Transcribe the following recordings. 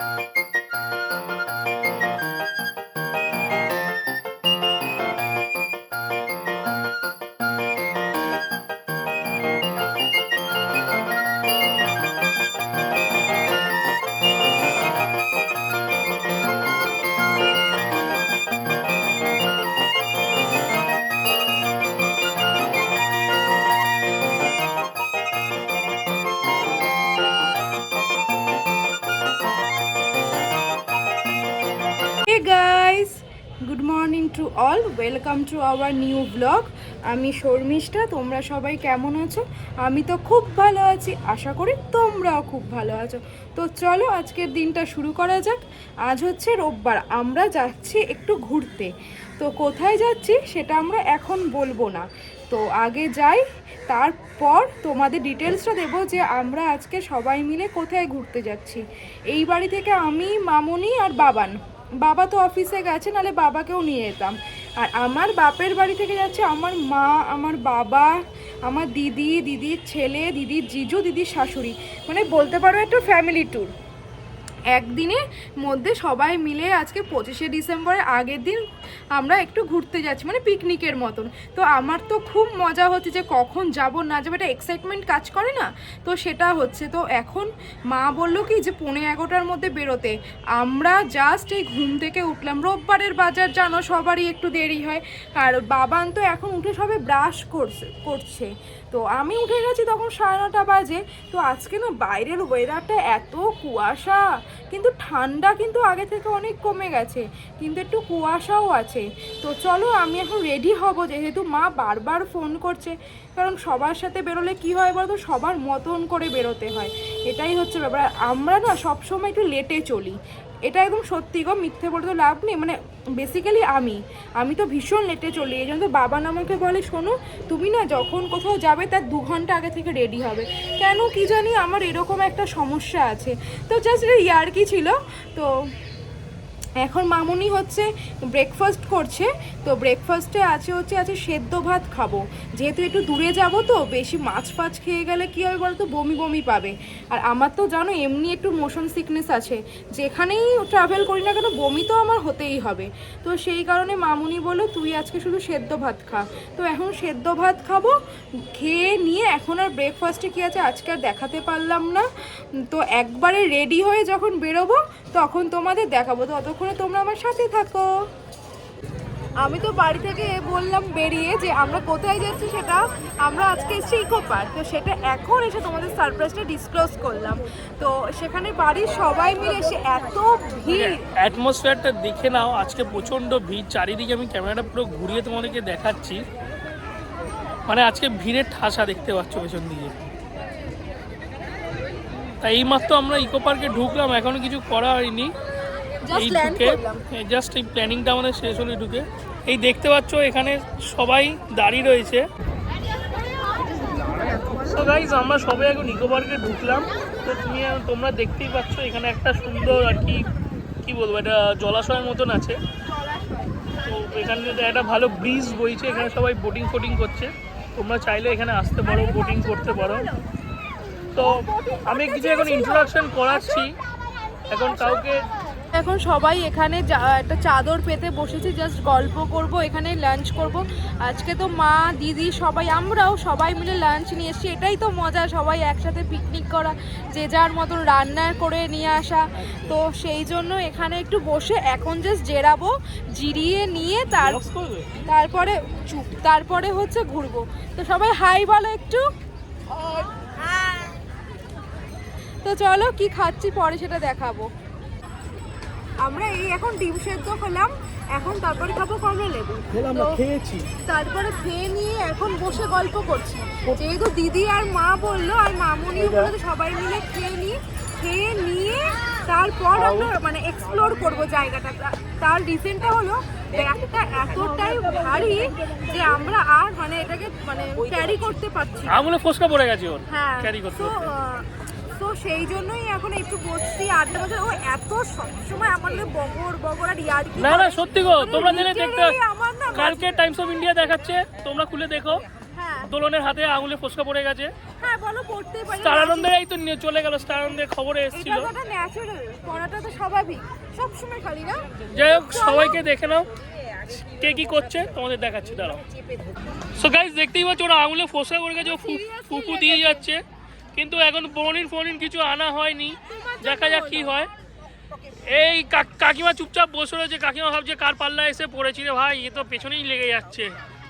Hey guys, good morning to all. Welcome to our new vlog. আমি শর্মিষ্ঠা। তোমরা সবাই কেমন আছো? আমি তো খুব ভালো আছি, আশা করি তোমরাও খুব ভালো আছো। তো চলো আজকের দিনটা শুরু করা যাক। আজ হচ্ছে রোববার, আমরা যাচ্ছি একটু ঘুরতে। তো কোথায় যাচ্ছি সেটা আমরা এখন বলবো না, তো আগে যাই, তারপর তোমাদের ডিটেলসটা দেবো যে আমরা আজকে সবাই মিলে কোথায় ঘুরতে যাচ্ছি। এই বাড়ি থেকে আমি, মামুনি আর বাবান। বাবা তো অফিসে গেছে, নাহলে বাবাকেও নিয়ে যেতাম। আর আমার বাপের বাড়ি থেকে যাচ্ছে আমার মা, আমার বাবা, আমার দিদি, দিদির ছেলে, দিদির জিজু, দিদির শাশুড়ি, মানে বলতে পারো একটা ফ্যামিলি ট্যুর। একদিনের মধ্যে সবাই মিলে আজকে 25শে ডিসেম্বরের আগের দিন আমরা একটু ঘুরতে যাচ্ছি, মানে পিকনিকের মতন। তো আমার তো খুব মজা হচ্ছে যে কখন যাব না যাবো, একটা এক্সাইটমেন্ট কাজ করে না, তো সেটা হচ্ছে। তো এখন মা বললো কি যে 11:15টার মধ্যে বেরোতে। আমরা জাস্ট এই ঘুম থেকে উঠলাম। রোববারের বাজার জানো সবারই একটু দেরি হয়। আর বাবান তো এখন উঠে সবে ব্রাশ করছে। তো আমি উঠে গেছি তখন 9:30 বাজে। তো আজকে না বাইরের ওয়েদারটা এত কুয়াশা, কিন্তু ঠান্ডা কিন্তু আগে থেকে অনেক কমে গেছে, কিন্তু একটু কুয়াশাও আছে। তো চলো আমি এখন রেডি হব, যেহেতু মা বারবার ফোন করছে। কারণ সবার সাথে বেরোলে কি হয় বলতো, সবার মতন করে বেরোতে হয়, এটাই হচ্ছে ব্যাপার। আমরা না সবসময় একটু লেটে চলি, এটা একদম সত্যি গো, মিথ্যে বলে তো লাভ নেই। মানে বেসিক্যালি আমি তো ভীষণ লেটে চলি। এই জন্য তো বাবা আমাকে বলে, শোনো তুমি না যখন কোথাও যাবে তার 2 ঘন্টা আগে থেকে রেডি হবে। কেন কি জানি আমার এরকম একটা সমস্যা আছে। তো জাস্ট ইয়ার্কি ছিল। তো এখন মামুনি হচ্ছে ব্রেকফাস্ট করছে। তো ব্রেকফাস্টে আছে সেদ্ধ ভাত খাবো, যেহেতু একটু দূরে যাব, তো বেশি মাছ ফাছ খেয়ে গেলে কী হবে বলো তো, বমি বমি পাবে। আর আমার তো জানো এমনি একটু মোশন সিকনেস আছে, যেখানেই ট্রাভেল করি না কেন বমি তো আমার হতেই হবে। তো সেই কারণে মামুনি বললো তুই আজকে শুধু সেদ্ধ ভাত খা। তো এখন সেদ্ধ ভাত খাবো, খেয়ে নিয়ে এখন আর ব্রেকফাস্টে কী আছে আজকে আর দেখাতে পারলাম না। তো একবারে রেডি হয়ে যখন বেরোবো তখন তোমাদের দেখাবো, তো ততক্ষণে তোমরা আমার সাথে থাকো। আমি তো বাড়ি থেকে বললাম বেরিয়ে যে আমরা কোথায় যাচ্ছি, সেটা আমরা আজকে এসেছি ইকো পার্ক। তো সেটা এখন এসে তোমাদের সারপ্রাইজটা ডিসক্লোজ করলাম। তো সেখানে বাড়ির সবাই মিলে এসে এত ভিড়, অ্যাটমসফিয়ারটা দেখে নাও। আজকে প্রচণ্ড ভিড়, চারিদিকে আমি ক্যামেরাটা পুরো ঘুরিয়ে তোমাদেরকে দেখাচ্ছি। মানে আজকে ভিড়ের ঠাসা দেখতে পাচ্ছ পেছন দিকে। তাই এইমাত্র আমরা ইকো পার্কে ঢুকলাম, এখনো কিছু করা হয়নি। এই ঢুকে জাস্ট এই প্ল্যানিংটা আমাদের শেষ হলে ঢুকে এই দেখতে পাচ্ছ এখানে সবাই দাঁড়িয়ে রয়েছে। সো গাইস আমরা সবাই এখন ইকো পার্কে ঢুকলাম। তো তোমরা দেখতেই পাচ্ছ এখানে একটা সুন্দর আর কি বলবো, এটা জলাশয়ের মতন আছে। তো এখানে একটা ভালো ব্রিজ বইছে, এখানে সবাই বোটিং ফোটিং করছে। তোমরা চাইলে এখানে আসতে পারো, বোটিং করতে পারো। তো আমি কিছু এখন ইন্ট্রোডাকশন করাচ্ছি এখন সবাই এখানে একটা চাদর পেতে বসেছি, জাস্ট গল্প করব, এখানে লাঞ্চ করব। আজকে তো মা, দিদি সবাই, আমরাও সবাই মিলে লাঞ্চ নিয়ে এসেছি। এটাই তো মজা, সবাই একসাথে পিকনিক করা, যে যার মতন রান্না করে নিয়ে আসা। তো সেই জন্য এখানে একটু বসে এখন জাস্ট জেরাবো, জিরিয়ে নিয়ে তারপরে হচ্ছে ঘুরবো। তো সবাই হাই বলো একটু। তো চলো কি খাচ্ছি পরে সেটা দেখাবো। আমরা এই এখন ডিম সেদ্ধ খেলাম, এখন তারপরে খাবো কমলা লেবু। খেয়েছি, তারপরে খেয়ে নিয়ে এখন বসে গল্প করছি, যেহেতু দিদি আর মা বললো আর মামুনি বললো সবাই মিলে খেয়ে নিয়ে তারপর আমরা মানে এক্সপ্লোর করবো জায়গাটা। তার রিজনটা হলো ব্যাগটা এতটাই ভারী যে আমরা আর মানে এটাকে মানে ক্যারি করতে পারছি, আঙুলে ফোসকা পড়ে গেছে ওর। হ্যাঁ ক্যারি করতে। তো সেই জন্যই এখন একটু বসছি, আড্ডা মাঝে। ও এত সবসময় আমাদের বগর আর ইয়ার্কি। না সত্যি গো, তোমরা জেনে দেখতে কালকে টাইমস অফ ইন্ডিয়া দেখাচ্ছে, তোমরা খুলে দেখো। দোলনের হাতে আঙুলে ফোসকা পড়ে গেছে। হ্যাঁ বলো, পড়তেই পারি। স্টার আনন্দে এই তো নিয়ে চলে গেল, স্টার আনন্দে খবরে এসেছিল। এটা ন্যাচারাল, পড়াটা তো স্বাভাবিক, সবসময় খালি না। যাই হোক, সবাইকে দেখে নাও কে কি করছে, তোমাদের দেখাচ্ছি, দাঁড়াও। সো গাইস, দেখতেই পাচ্ছ ওরা আঙুলে ফোসকা করে গেছে, ফুপু দিয়ে যাচ্ছে, কিন্তু এখন ফোন কিছু আনা হয়নি, দেখা যাক কি হয়। এই কাকিমা চুপচাপ বসে রয়েছে, কাকিমা ভাবছে কার পাল্লা এসে পড়েছি রে ভাই, এ তো পেছনেই লেগে যাচ্ছে।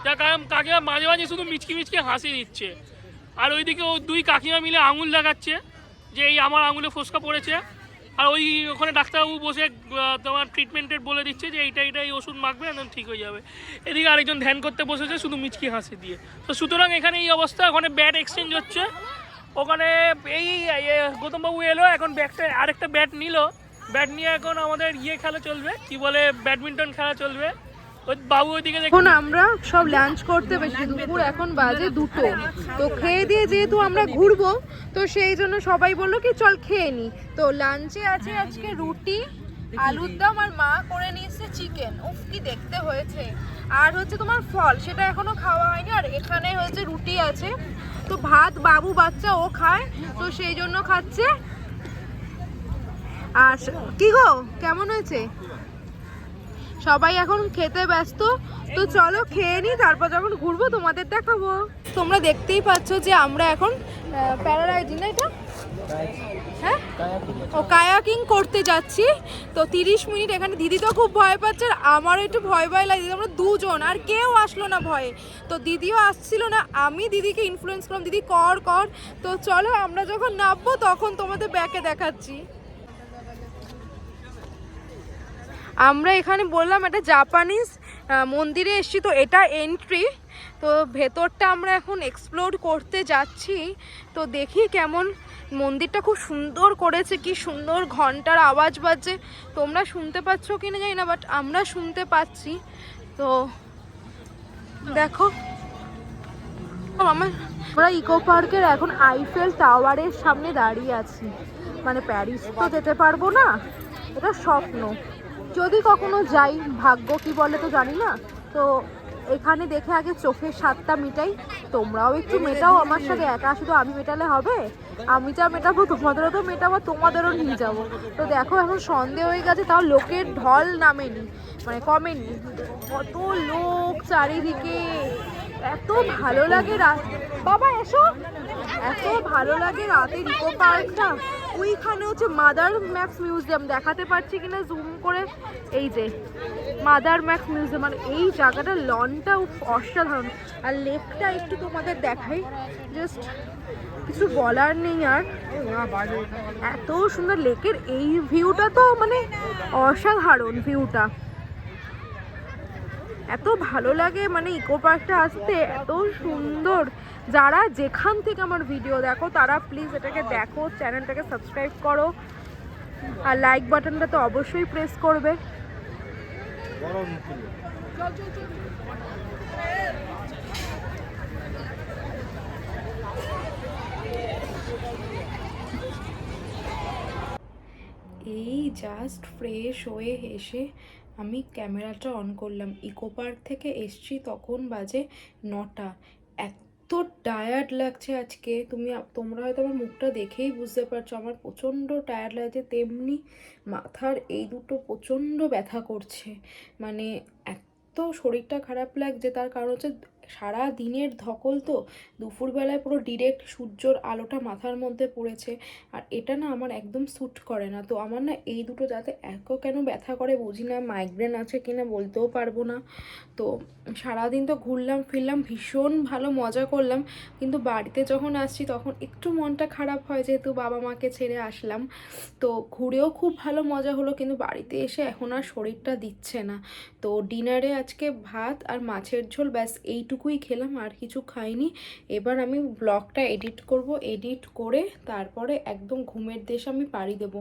যা কাকিমা মাঝে মাঝে শুধু মিচকি মিচকি হাসি দিচ্ছে, আর ওইদিকে ও দুই কাকিমা মিলে আঙুল দেখাচ্ছে যে এই আমার আঙুলে ফোসকা পড়েছে, আর ওই ওখানে ডাক্তারবাবু বসে তোমার ট্রিটমেন্টের বলে দিচ্ছে যে এইটা এই ওষুধ মাখবে, একদম ঠিক হয়ে যাবে। এদিকে আরেকজন ধ্যান করতে বসেছে শুধু মিচকি হাসি দিয়ে। তো সুতরাং এখানে এই অবস্থা, ওখানে ব্যাট এক্সচেঞ্জ হচ্ছে। ওখানে এই গৌতমবাবু এলো, এখন ব্যাটটা আরেকটা ব্যাট নিল, ব্যাট নিয়ে এখন আমাদের খেলা চলবে, কি বলে ব্যাডমিন্টন খেলা চলবে। ওই বাবু ওইদিকে এখন আমরা সব লাঞ্চ করতে বসেছি, দুপুর এখন বাজে 2টো। তো খেয়ে দিয়ে যেহেতু আমরা ঘুরবো, তো সেই জন্য সবাই বললো কি চল খেয়ে নি। তো লাঞ্চে আছে আজকে রুটি, আলুর দম, আর মা করে নিয়েছে চিকেন। উফ কি দেখতে হয়েছে। আর হচ্ছে তোমার ফল, সেটা এখনো খাওয়া হয়নি। আর এখানে হচ্ছে রুটি আছে, তো ভাত বাবু বাচ্চা ও খায়, তো সেই জন্য খাচ্ছে। আর কি গো, কেমন হয়েছে? সবাই এখন খেতে ব্যস্ত, তো চলো খেয়ে নি, তারপর যখন ঘুরবো তোমাদের দেখাবো। তোমরা দেখতেই পাচ্ছ যে আমরা এখন প্যারাগ্লাইডিং, না এটা হ্যাঁ ও কায়াকিং করতে যাচ্ছি। তো 30 মিনিট এখানে, দিদি তো খুব ভয় পাচ্ছে, আর আমারও একটু ভয় লাগছে। আমরা দুজন, আর কেউ আসলো না ভয়ে, তো দিদিও আসছিল না। আমি দিদিকে ইনফ্লুয়েন্স করলাম, দিদি কর কর। তো চলো আমরা যখন নামবো তখন তোমাদের ব্যাকে দেখাচ্ছি। আমরা এখানে বললাম একটা জাপানিজ মন্দিরে এসেছি, তো এটা এন্ট্রি। তো ভেতরটা আমরা এখন এক্সপ্লোর করতে যাচ্ছি। তো দেখি কেমন, মন্দিরটা খুব সুন্দর করেছে, কি সুন্দর ঘন্টার আওয়াজ বাজছে। তোমরা শুনতে পাচ্ছ কিনা জানি না, বাট আমরা শুনতে পাচ্ছি। তো দেখো, আমরা ইকো পার্কের এখন আইফেল টাওয়ারের সামনে দাঁড়িয়ে আছি। মানে প্যারিস তো যেতে পারবো না, এটা স্বপ্ন, যদি কখনো যাই, ভাগ্য কি বলে তো জানি না। তো এখানে দেখে আগে চোখের স্বাদটা মিটাই, তোমরাও একটু মেটাও আমার সাথে। একা শুধু আমি মেটালে হবে? আমি যা মেটাবো তোমাদেরও তো মেটাবো, তোমাদেরও নিয়ে যাবো। তো দেখো এখন সন্ধে হয়ে গেছে, তাও লোকের ঢল নামেনি, মানে কমেনি। কত লোক চারিদিকে, এত ভালো লাগে বাবা এসো, এত ভালো লাগে রাতের ইকো পার্কটা। ওইখানে হচ্ছে মাদার ম্যাক্স মিউজিয়াম, দেখাতে পারছি কিনা জুম করে, এই যে মাদার ম্যাক্স মিউজিয়াম। আর এই জায়গাটা লনটা অসাধারণ। আর লেকটা একটু তোমাদের দেখাই, জাস্ট কিছু বলার নেই। আর এত সুন্দর লেকের এই ভিউটা, তো মানে অসাধারণ ভিউটা, এত ভালো লাগে। মানে ইকো পার্কটা আসতে এত সুন্দর। যারা যেখান থেকে আমার ভিডিও দেখো তারা প্লিজ এটাকে দেখো, চ্যানেলটাকে সাবস্ক্রাইব করো, আর লাইক বাটনটা তো অবশ্যই প্রেস করবে। এই জাস্ট ফ্রেশ হয়ে এসে আমি ক্যামেরাটা অন করলাম। ইকো পার্ক থেকে এসছি তখন বাজে 9টা। এত টায়ার্ড লাগছে আজকে, তোমরা হয়তো আমার মুখটা দেখেই বুঝতে পারছো, আমার প্রচণ্ড টায়ার্ড লাগছে। তেমনি মাথার এই দুটো প্রচণ্ড ব্যথা করছে, মানে এত শরীরটা খারাপ লাগছে। তার কারণ হচ্ছে সারা দিনের ধকল, তো দুপুরবেলায় পুরো ডিরেক্ট সূর্যর আলোটা মাথার মধ্যে পড়েছে, আর এটা না আমার একদম স্যুট করে না। তো আমার না এই দুটো যাতে কেন ব্যথা করে বুঝি না, মাইগ্রেন আছে কিনা বলতেও পারবো না। তো সারাদিন তো ঘুরলাম ফিরলাম, ভীষণ ভালো মজা করলাম, কিন্তু বাড়িতে যখন আসছি তখন একটু মনটা খারাপ হয়, যেহেতু বাবা মাকে ছেড়ে আসলাম। তো ঘুরেও খুব ভালো মজা হলো, কিন্তু বাড়িতে এসে এখন আর শরীরটা দিচ্ছে না। তো ডিনারে আজকে ভাত আর মাছের ঝোল, ব্যাস এইটুকুই খেলাম, আর কিছু খাইনি। এবার আমি ব্লগটা এডিট করব, এডিট করে তারপরে একদম ঘুমের দেশে আমি পাড়ি দেবো।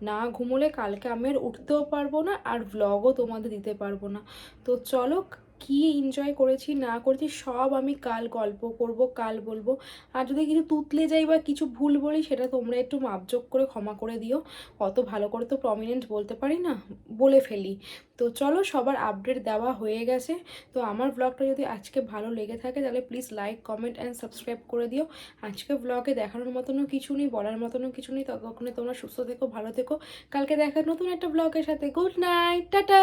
না ঘুমোলে কালকে আমি আর উঠতেও পারবো না, আর ব্লগও তোমাদের দিতে পারবো না। তো চলো কি এনজয় করেছি না করেছি সব আমি কাল গল্প করব, কাল বলবো। আর যদি কিছু তুতলে যাই বা কিছু ভুল বলি সেটা তোমরা একটু মাপজোক করে ক্ষমা করে দিও। অত ভালো করে তো প্রমিনেন্ট বলতে পারি না, বলে ফেলি। তো চলো, সবার আপডেট দেওয়া হয়ে গেছে। তো আমার ব্লগটা যদি আজকে ভালো লেগে থাকে তাহলে please like, comment and subscribe করে দিও। আজকে ব্লগে দেখানোর মতনও কিছু নেই, বলার মতনও কিছু নেই। ততক্ষণে তোমরা সুস্থ থেকো, ভালো থেকো। কালকে দেখা নতুন একটা ব্লগের সাথে। Good night, tata.